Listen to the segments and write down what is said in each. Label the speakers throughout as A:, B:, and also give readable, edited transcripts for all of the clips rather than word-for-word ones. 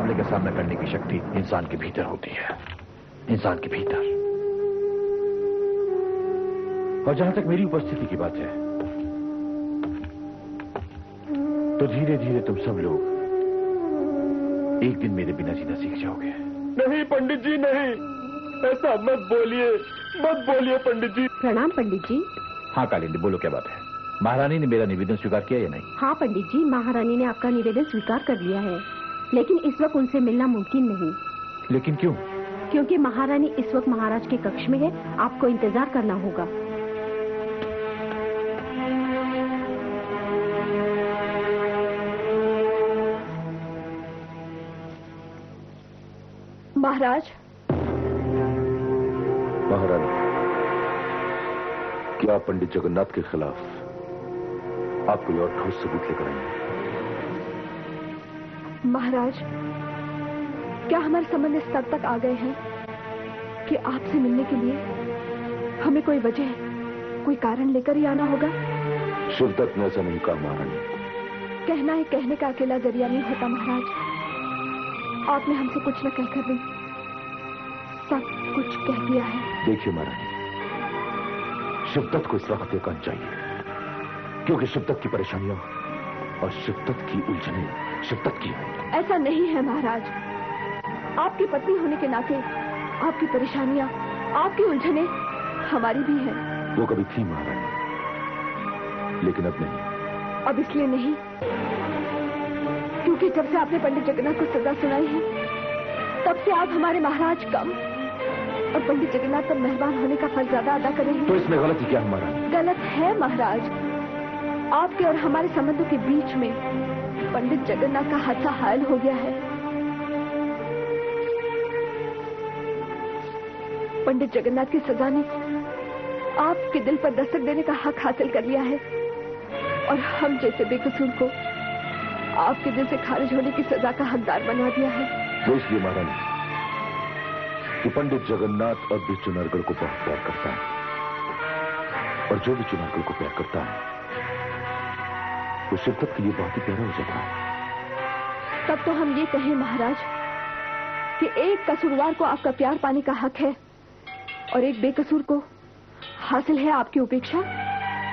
A: मुकाबले का सामना करने की शक्ति इंसान के भीतर होती है, इंसान के भीतर। और जहां तक मेरी उपस्थिति की बात है, तो धीरे धीरे तुम सब लोग एक दिन मेरे बिना जीना सीख जाओगे।
B: नहीं पंडित जी, नहीं, ऐसा मत बोलिए, मत बोलिए पंडित जी।
C: प्रणाम पंडित जी।
A: हाँ कालिंदी, बोलो क्या बात है? महारानी ने मेरा निवेदन स्वीकार किया या नहीं?
C: हाँ पंडित जी, महारानी ने आपका निवेदन स्वीकार कर लिया है, लेकिन इस वक्त उनसे मिलना मुमकिन नहीं।
A: लेकिन क्यों?
C: क्योंकि महारानी इस वक्त महाराज के कक्ष में है, आपको इंतजार करना होगा।
D: महाराज।
B: महारानी, क्या पंडित जगन्नाथ के खिलाफ आप कोई और ठोस सबूत लेकर आए हैं?
D: महाराज, क्या हमारे संबंध इस स्तर तक आ गए हैं कि आपसे मिलने के लिए हमें कोई वजह, कोई कारण लेकर ही आना होगा?
B: शिवदत्त ने ऐसा नहीं कहा महारानी।
D: कहना है कहने का अकेला जरिया नहीं होता महाराज। आपने हमसे कुछ न कहकर भी सब कुछ कह दिया है।
B: देखिए महारानी, शिवदत्त को इस वक्त एकांत चाहिए, क्योंकि शिवदत्त की परेशानियां और शिवदत्त की उलझनें शिवदत्त की है।
D: ऐसा नहीं है महाराज। आपकी पत्नी होने के नाते आपकी परेशानियां, आपकी उलझनें हमारी भी हैं।
B: वो कभी थी महारानी, लेकिन अब नहीं।
D: अब इसलिए नहीं क्योंकि जब से आपने पंडित जगन्नाथ को सजा सुनाई है, तब से आप हमारे महाराज कम और पंडित जगन्नाथ पर मेहरबान होने का फर्ज ज्यादा अदा कर रहे हैं।
B: तो इसमें गलती क्या है महारानी?
D: गलत है महाराज। आपके और हमारे संबंधों के बीच में पंडित जगन्नाथ का हादसा हायल हो गया है। पंडित जगन्नाथ की सजा ने आपके दिल पर दस्तक देने का हक हासिल कर लिया है और हम जैसे बेकसूर को आपके दिल से खारिज होने की सजा का हकदार बना दिया है।
B: वो इसलिए महारानी कि पंडित जगन्नाथ और भी चुनारगढ़ को बहुत प्यार करता है, और जो भी चुनारगढ़ को प्यार करता है वो शिवदत्त के लिए बहुत ही प्यारा हो जाता है।
D: तब तो हम ये कहें महाराज कि एक कसूरवार को आपका प्यार पाने का हक है और एक बेकसूर को हासिल है आपकी उपेक्षा।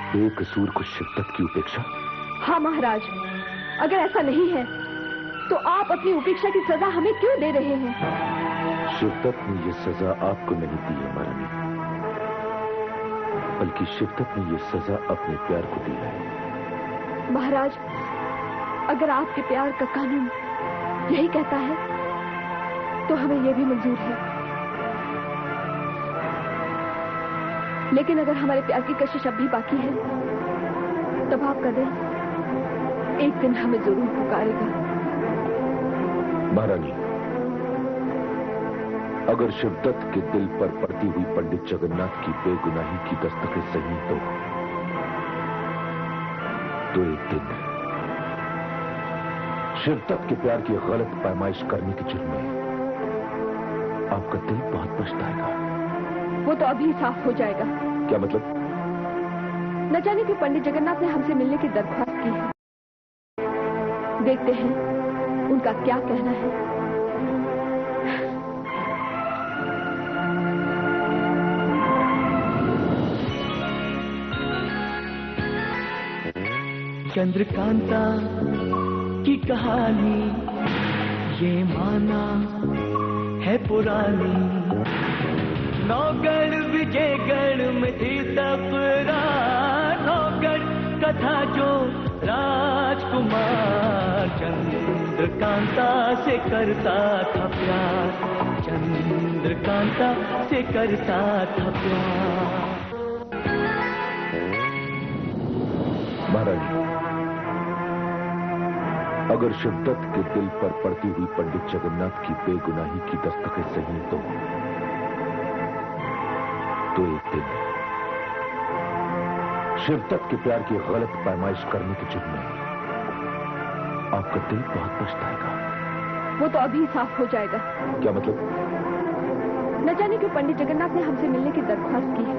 B: बेकसूर को शिवदत्त की उपेक्षा?
D: हाँ महाराज, अगर ऐसा नहीं है तो आप अपनी उपेक्षा की सजा हमें क्यों दे रहे हैं?
B: शिवदत्त ने ये सजा आपको नहीं दी है महारानी, बल्कि शिवदत्त ने ये सजा अपने प्यार को दी है।
D: महाराज, अगर आपके प्यार का कानून यही कहता है तो हमें यह भी मंजूर है, लेकिन अगर हमारे प्यार की कशिश अब भी बाकी है, तब आपका दिल एक दिन हमें जरूर पुकारेगा।
B: महारानी, अगर शिवदत्त के दिल पर पड़ती हुई पंडित जगन्नाथ की बेगुनाही की दस्तकें सही तो एक दिन शिवदत्त के प्यार की गलत पैमाइश करने के जुर्म में आपका दिल बहुत पछताएगा।
D: वो तो अभी साफ हो जाएगा।
B: क्या मतलब?
D: न जाने कि पंडित जगन्नाथ ने हमसे मिलने की दरख्वास्त की है। देखते हैं उनका क्या कहना है।
E: चंद्रकांता की कहानी ये माना है पुरानी, नौगढ़ विजयगढ़ में थी तकरार, नौगढ़ कथा जो राजकुमार चंद्रकांता से करता था प्यार, चंद्रकांता से करता था प्यार।
B: महाराज, अगर शिवदत्त के दिल पर पड़ती हुई पंडित जगन्नाथ की बेगुनाही की दस्तकें सही तो एक दिन शिवदत्त के प्यार की गलत पैमाइश करने के जुर्म में आपका दिल बहुत पछताएगा।
D: वो तो अभी साफ हो जाएगा।
B: क्या मतलब?
D: न जाने कि पंडित जगन्नाथ ने हमसे मिलने की दरख्वास्त की है।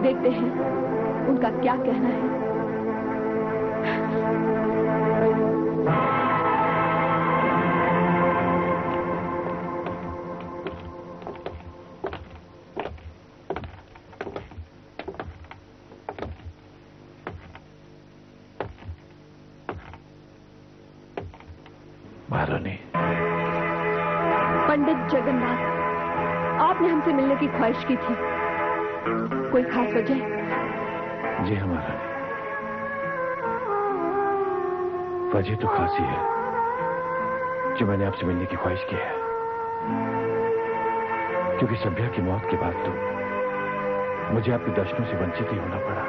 D: देखते हैं उनका क्या कहना है।
A: महारानी।
D: पंडित जगन्नाथ, आपने हमसे मिलने की ख्वाहिश की थी, कोई खास वजह?
A: जी हाँ महारानी, वजह तो खास ही है जो मैंने आपसे मिलने की ख्वाहिश की है, क्योंकि सभ्या की मौत के बाद तो मुझे आपके दर्शनों से वंचित ही होना पड़ा।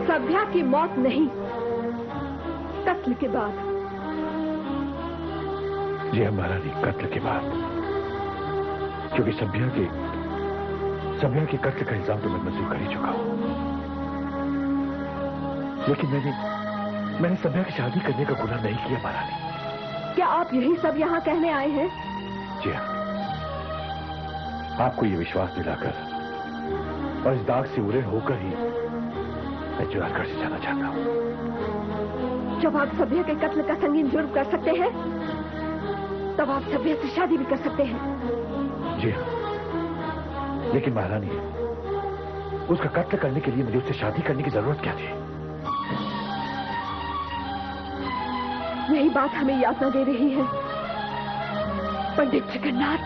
D: सभ्या की मौत नहीं, कत्ल के बाद।
A: जी हाँ महारानी, कत्ल के बाद, क्योंकि सभ्या के कत्ल का इल्जाम तो मैं मंजूर कर ही चुका हूं, लेकिन मैंने सभ्या की शादी करने का गुनाह नहीं किया महारानी।
D: क्या आप यही सब यहाँ कहने आए हैं?
A: जी हाँ, आपको ये विश्वास दिलाकर और इस दाग से उड़े होकर ही मैं चुनारगढ़ से जाना चाहता हूँ।
D: जब आप सभ्या के कत्ल का संगीन जुर्म कर सकते हैं, तब आप सभ्या से शादी भी कर सकते हैं।
A: जी हाँ, लेकिन महारानी, उसका कत्ल करने के लिए मुझे उससे शादी करने की जरूरत क्या थी?
D: यही बात हमें यातना दे रही है। पंडित जगन्नाथ,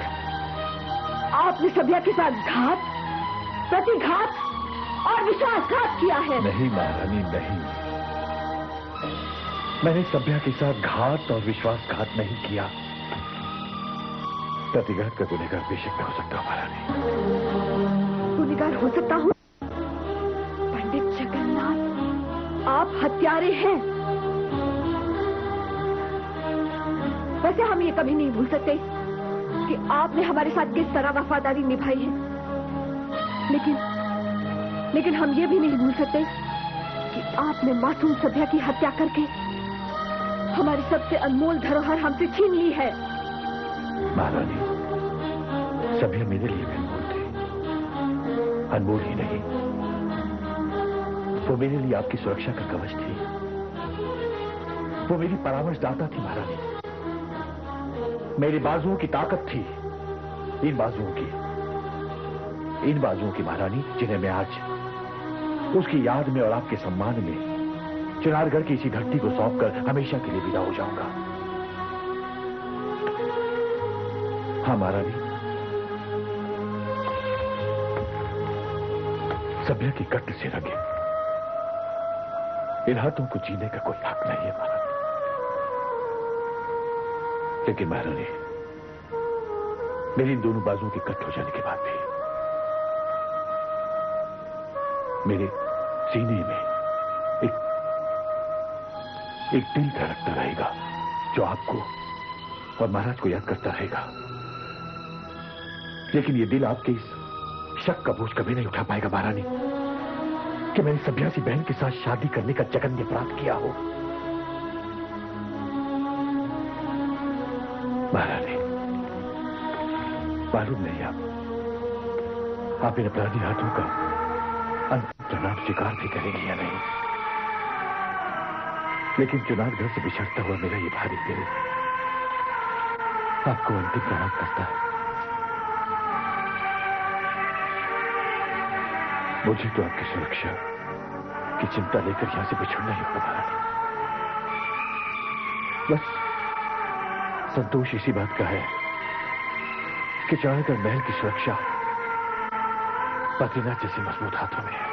D: आपने सभ्या के साथ घात, प्रतिघात और विश्वासघात किया है।
A: नहीं महारानी, नहीं, मैंने सभ्या के साथ घात और विश्वासघात नहीं किया। प्रतिघात का गुनहगार बेशक मैं हो सकता हूं महारानी।
D: गुनहगार हो सकता हूं? पंडित जगन्नाथ, आप हत्यारे हैं। वैसे हम ये कभी नहीं भूल सकते कि आपने हमारे साथ किस तरह वफादारी निभाई है, लेकिन हम ये भी नहीं भूल सकते कि आपने मासूम सभ्या की हत्या करके हमारी सबसे अनमोल धरोहर हमसे छीन ली है।
A: महारानी, सभ्या मेरे लिए भी अनमोल थी, अनमोल ही नहीं, वो मेरे लिए आपकी सुरक्षा का कवच थी, वो मेरी परामर्शदाता थी महारानी, मेरे बाजुओं की ताकत थी, इन बाजुओं की महारानी, जिन्हें मैं आज उसकी याद में और आपके सम्मान में चुनारगढ़ की इसी धरती को सौंपकर हमेशा के लिए विदा हो जाऊंगा। हाँ महारानी, सभ्या की कत्ल से रंगे इन हाथों को जीने का कोई हक नहीं है महारानी। लेकिन महारानी, मेरी इन दोनों बाजुओं के कत्ल हो जाने के बाद भी मेरे सीने में एक दिल धड़कता रहेगा जो आपको और महाराज को याद करता रहेगा। लेकिन ये दिल आपके इस शक का बोझ कभी नहीं उठा पाएगा महारानी कि मैंने सभ्या सी बहन के साथ शादी करने का जघन्य अपराध किया हो। महारानी, मालूम नहीं आप इन अपराधी हाथों का अंतिम प्रणाम स्वीकार भी करेंगे या नहीं, लेकिन चुनारगढ़ से बिछड़ता हुआ मेरा ये भारी दिल आपको अंतिम प्रणाम करता है। मुझे तो आपकी सुरक्षा की चिंता लेकर यहां से बिछड़ना ही होगा महारानी। बस संतोष इसी बात का है कि चुनारगढ़ महल की सुरक्षा बद्रीनाथ जैसे मजबूत हाथों में है।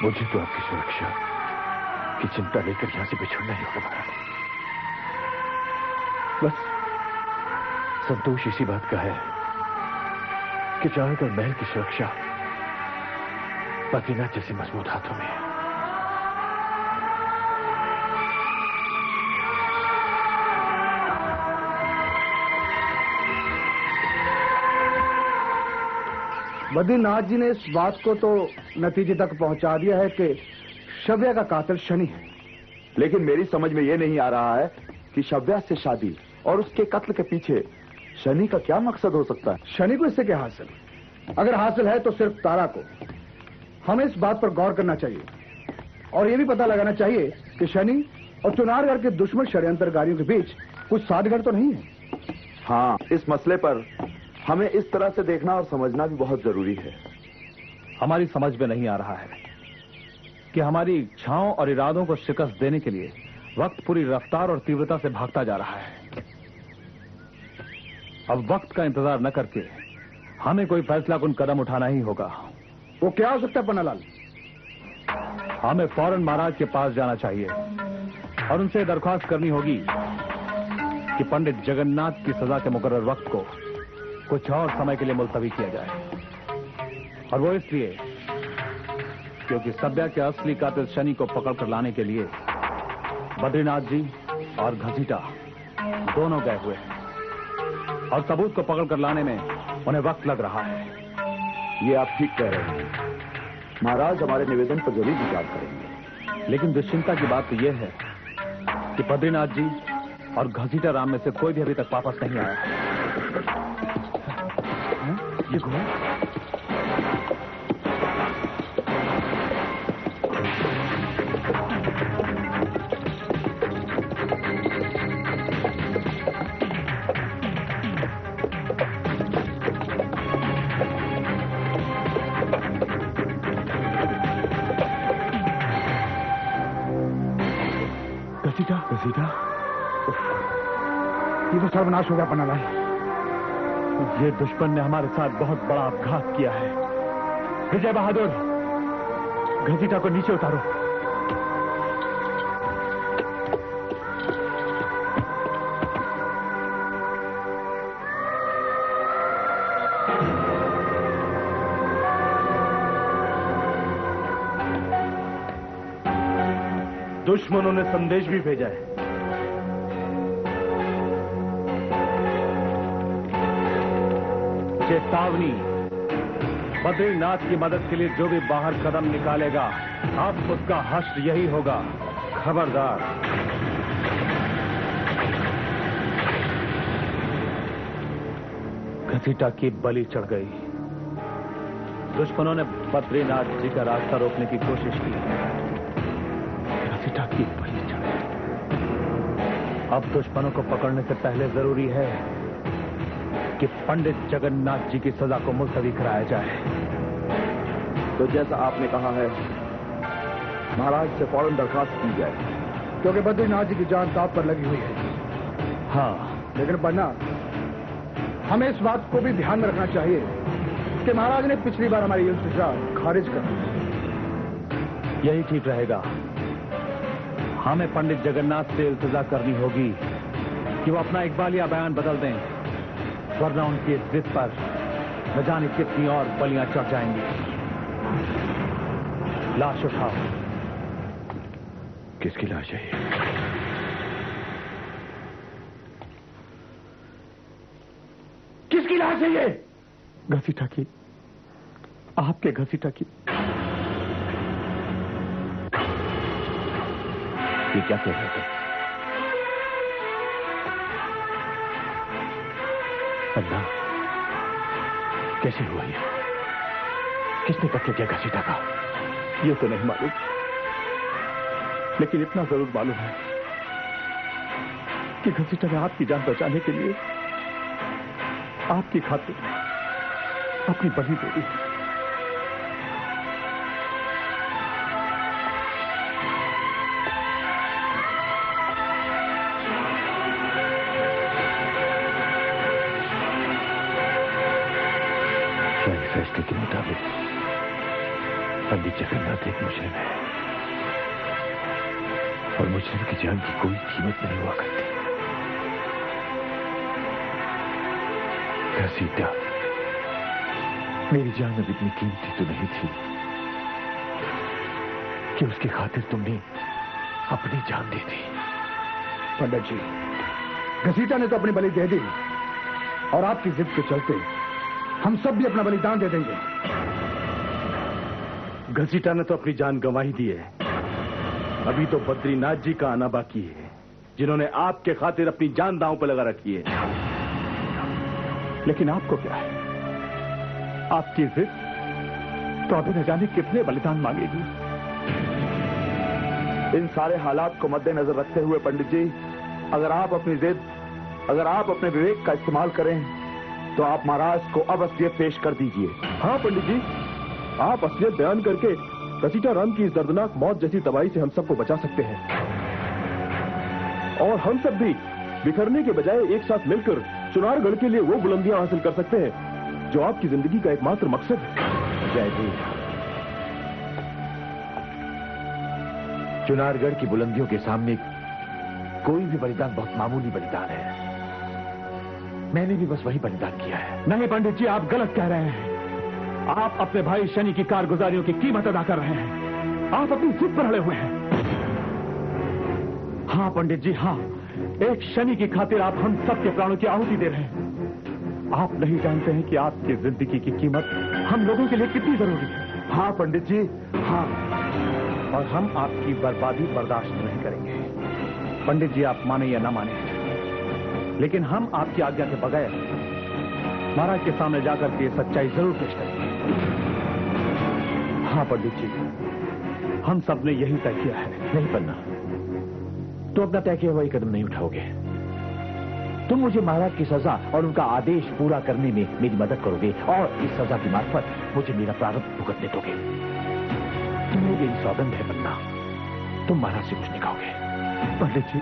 A: मुझे तो आपकी सुरक्षा की चिंता लेकर यहां से बिछड़ना ही होगा महारानी। बस संतोष इसी बात का है कि चुनारगढ़ महल की सुरक्षा बद्रीनाथ जैसे मजबूत हाथों में है।
F: बद्रीनाथ जी ने इस बात को तो नतीजे तक पहुंचा दिया है कि शव्या का कातिल शनि है,
B: लेकिन मेरी समझ में यह नहीं आ रहा है कि शव्या से शादी और उसके कत्ल के पीछे शनि का क्या मकसद हो सकता है।
F: शनि को इससे क्या हासिल? अगर हासिल है तो सिर्फ तारा को। हमें इस बात पर गौर करना चाहिए और यह भी पता लगाना चाहिए कि शनि और चुनारगढ़ के दुश्मन षड्यंत्रकारियों के बीच कुछ साठगांठ तो नहीं है।
B: हाँ, इस मसले पर हमें इस तरह से देखना और समझना भी बहुत जरूरी है।
A: हमारी समझ में नहीं आ रहा है कि हमारी इच्छाओं और इरादों को शिकस्त देने के लिए वक्त पूरी रफ्तार और तीव्रता से भागता जा रहा है। अब वक्त का इंतजार न करके हमें कोई फैसलाकुन कदम उठाना ही होगा।
F: वो क्या हो सकता है पन्नालाल?
A: हमें फौरन महाराज के पास जाना चाहिए और उनसे दरख्वास्त करनी होगी कि पंडित जगन्नाथ की सजा के मुकर्रर वक्त को कुछ और समय के लिए मुलतवी किया जाए। और वो इसलिए क्योंकि सभ्या के असली कातिल शनि को पकड़कर लाने के लिए बद्रीनाथ जी और घसीटा दोनों गए हुए हैं और सबूत को पकड़कर लाने में उन्हें वक्त लग रहा है।
B: ये आप ठीक कह रहे हैं। महाराज हमारे निवेदन पर जरूर विचार करेंगे।
A: लेकिन दुश्चिंता की बात तो यह है कि बद्रीनाथ जी और घसीटा राम में से कोई भी अभी तक वापस नहीं आया है। ये घोड़ा
F: घसीटा ये तो सर्वनाश हो गया पन्नालाल।
A: ये दुश्मन ने हमारे साथ बहुत बड़ा अपघात किया है। विजय बहादुर, घसीटा को नीचे उतारो।
F: दुश्मनों ने संदेश भी भेजा है।
A: चेतावनी, बद्रीनाथ की मदद के लिए जो भी बाहर कदम निकालेगा अब उसका हश्र यही होगा। खबरदार। घसीटा की बलि चढ़ गई। दुश्मनों ने बद्रीनाथ जी का रास्ता रोकने की कोशिश की। घसीटा की बलि चढ़ गई। अब दुश्मनों को पकड़ने से पहले जरूरी है कि पंडित जगन्नाथ जी की सजा को मुलतवी कराया जाए।
B: तो जैसा आपने कहा है, महाराज से फौरन दरखास्त की जाए,
F: क्योंकि बद्रीनाथ जी की जान ताप पर लगी हुई है।
A: हाँ,
F: लेकिन पन्ना, हमें इस बात को भी ध्यान में रखना चाहिए कि महाराज ने पिछली बार हमारी इल्तिजा खारिज कर दी।
A: यही ठीक रहेगा। हमें पंडित जगन्नाथ से इल्तिजा करनी होगी कि वो अपना इकबालिया बयान बदल दें, वरना उनकी इस जिद पर न जाने कितनी और बलियां चढ़ जाएंगी। लाश उठाओ।
B: किसकी लाश है ये?
A: किसकी लाश है ये? घसीटा की, आपके घसीटा की।
B: ये क्या कह रहे थे?
A: अल्लाह, कैसे हुआ ये? किसने कत्ल किया घसीटा का? ये तो नहीं मालूम, लेकिन इतना जरूर मालूम है कि घसीटा ने आपकी जान बचाने के लिए आपकी खातिर अपनी बलि दे दी।
B: फैसले के मुताबिक पंडित जगन्नाथ एक मुजरिम है और मुजरिम की जान की कोई कीमत नहीं हुआ करती। घसीटा, मेरी जान अब इतनी कीमती तो नहीं थी कि उसकी खातिर तुमने अपनी जान दे दी।
F: पंडित जी, घसीटा ने तो अपनी बलि दे दी और आपकी जिद के चलते हम सब भी अपना बलिदान दे देंगे।
G: घसीटा ने तो अपनी जान गंवा ही दी है। अभी तो बद्रीनाथ जी का आना बाकी है, जिन्होंने आपके खातिर अपनी जान दांव पर लगा रखी है।
A: लेकिन आपको क्या है? आपकी जिद तो अभी न जाने कितने बलिदान मांगेगी।
F: इन सारे हालात को मद्देनजर रखते हुए पंडित जी, अगर आप अपनी जिद, अगर आप अपने विवेक का इस्तेमाल करें तो आप महाराज को अब असलियत पेश कर दीजिए।
G: हाँ पंडित जी, आप असलियत बयान करके रसीटा राम की इस दर्दनाक मौत जैसी तबाही से हम सबको बचा सकते हैं, और हम सब भी बिखरने के बजाय एक साथ मिलकर चुनारगढ़ के लिए वो बुलंदियां हासिल कर सकते हैं जो आपकी जिंदगी का एकमात्र मकसद है।
B: जय जी, चुनारगढ़ की बुलंदियों के सामने कोई भी बलिदान बहुत मामूली बलिदान है। मैंने भी बस वही बलिदान किया है।
A: नहीं पंडित जी, आप गलत कह रहे हैं। आप अपने भाई शनि की कारगुजारियों की कीमत अदा कर रहे हैं। आप अपनी जिद पर अड़े हुए हैं। हाँ पंडित जी, हाँ, एक शनि की खातिर आप हम सबके प्राणों की आहुति दे रहे हैं। आप नहीं जानते हैं कि आपकी जिंदगी की कीमत हम लोगों के लिए कितनी जरूरी है।
F: हाँ पंडित जी, हाँ,
A: और हम आपकी बर्बादी बर्दाश्त नहीं करेंगे। पंडित जी, आप माने या ना माने, लेकिन हम आपकी आज्ञा के बगैर महाराज के सामने जाकर के सच्चाई जरूर पेश करेंगे। हाँ पंडित जी, हम सब ने यही तय किया है।
B: नहीं पन्ना, तो अपना तय किया हुआ ये कदम नहीं उठाओगे। तुम मुझे महाराज की सजा और उनका आदेश पूरा करने में मेरी मदद करोगे, और इस सजा की मार्फत मुझे मेरा प्रारब्ध भुगतने दोगे। तुम्हें मेरी सौगंध है पन्ना, तुम महाराज से कुछ नहीं कहोगे।
A: पंडित जी,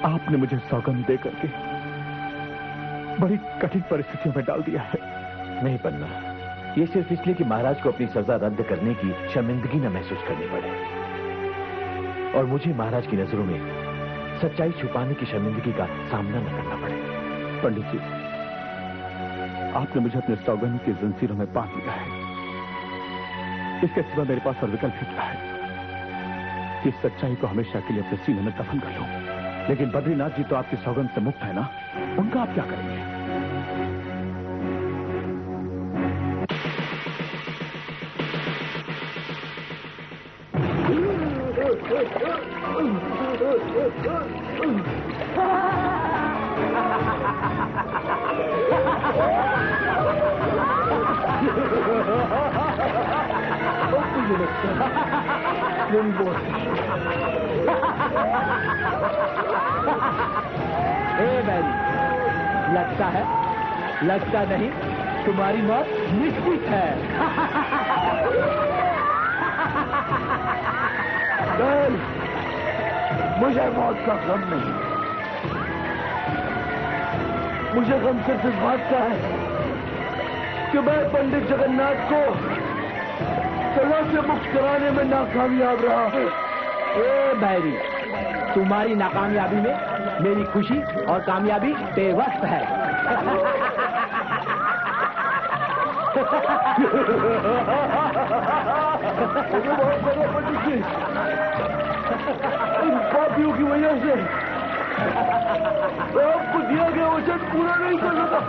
A: आपने मुझे सौगंध दे करके बड़ी कठिन परिस्थितियों में डाल दिया है।
B: नहीं पन्ना, ये सिर्फ इसलिए कि महाराज को अपनी सजा रद्द करने की शर्मिंदगी न महसूस करनी पड़े, और मुझे महाराज की नजरों में सच्चाई छुपाने की शर्मिंदगी का सामना न करना पड़े।
A: पंडित जी, आपने मुझे अपने सौगंध की जंजीरों में बांध लिया है। इसके सिवा मेरे पास और विकल्प ही क्या है। इस सच्चाई को हमेशा के लिए अपने सीने में दफन कर लूं। लेकिन बद्रीनाथ जी तो आपकी सौगंध से मुक्त है ना, उनका आप क्या करेंगे?
E: लगता नहीं, तुम्हारी मौत निश्चित है।
F: मुझे मौत का गम नहीं, मुझे गम सिर्फ इस बात का है कि मैं पंडित जगन्नाथ को सजा से मुक्त कराने में नाकामयाब रहा।
E: ए बैरी, तुम्हारी नाकामयाबी में मेरी खुशी और कामयाबी बेवक्त है।
F: बहुत बड़ा पंडित जी, इन पापियों की वजह से आपको दिया गया वचन पूरा नहीं कर सका।